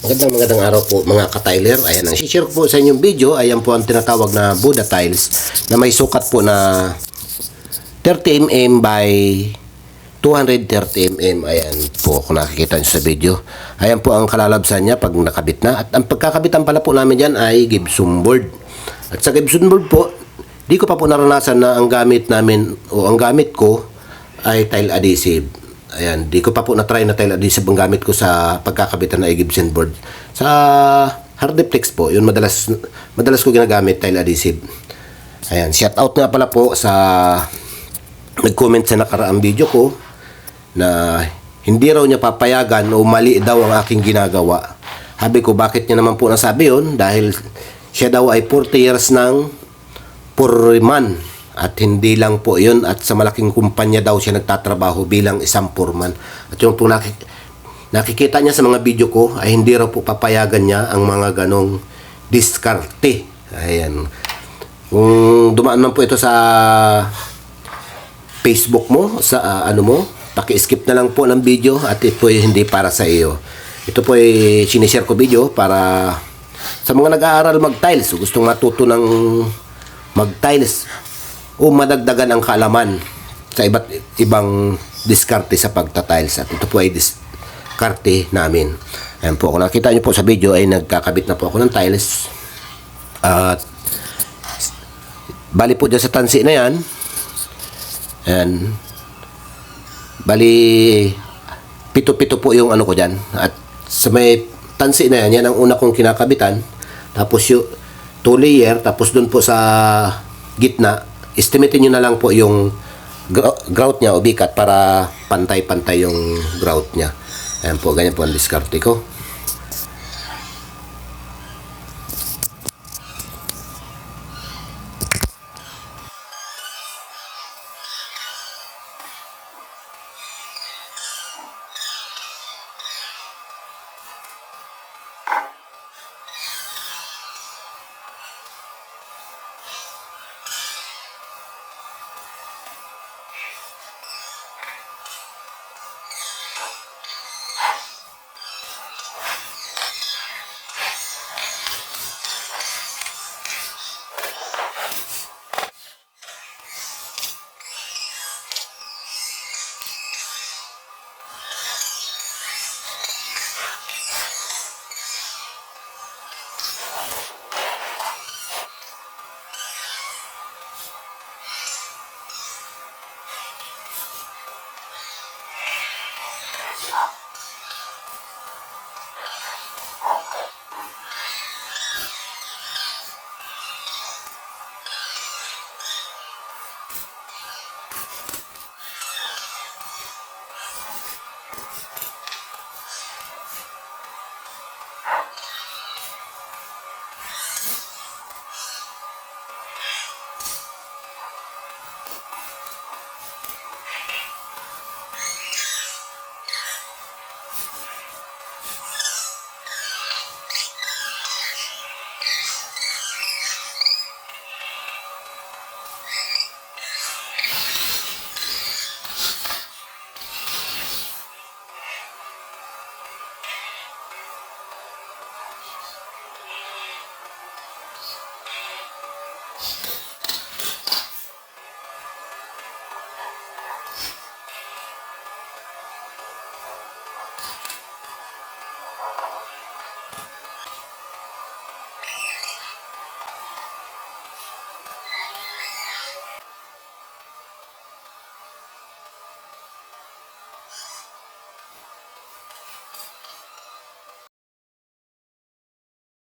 Magandang araw po mga ka-tiler. Ayan, ang share ko po sa inyong video. Ayan po ang tinatawag na Buddha tiles na may sukat po na 30 mm by 230 mm. Ayan po kung nakikita nyo sa video. Ayan po ang kalalabsan niya pag nakabit na. At ang pagkakabitan pala po namin dyan ay gypsum board. At sa gypsum board po, di ko pa po naranasan na ang gamit namin o ang gamit ko ay tile adhesive. Ayan, di ko pa po na-try na tile adhesive ang gamit ko sa pagkakabitan ng gypsum board. Sa Hardiplex po, yun madalas ko ginagamit tile adhesive. Ayan, shout out nga pala po sa nag-comment sa nakaraang video ko na hindi raw niya papayagan o mali daw ang aking ginagawa. Sabi ko, bakit niya naman po nasabi yun? Dahil siya daw ay 40 years ng foreman. At hindi lang po yun, at sa malaking kumpanya daw siya nagtatrabaho bilang isang foreman. At yung po nakikita niya sa mga video ko ay hindi raw po papayagan niya ang mga ganong diskarte. Ayan. Kung dumaan man po ito sa Facebook mo, sa ano mo, paki-skip na lang po ng video at ito po ay hindi para sa iyo. Ito po ay sinishare ko video para sa mga nag-aaral mag-tiles, gustong matuto ng mag-tiles o madagdagan ang kaalaman sa iba't ibang diskarte sa pagta-tiles. At ito po ay diskarte namin. Ayan po, kung nakita nyo po sa video ay nagkakabit na po ako ng tiles. At bali po dyan sa tansi na yan. Ayan. Bali, pito-pito po yung ano ko dyan. At sa may tansi na yan, yan ang una kong kinakabitan. Tapos yung 2 layer, tapos dun po sa gitna, estimatein nyo na lang po yung grout niya o bikat para pantay-pantay yung grout niya. Ayan po, ganyan po ang diskarte ko.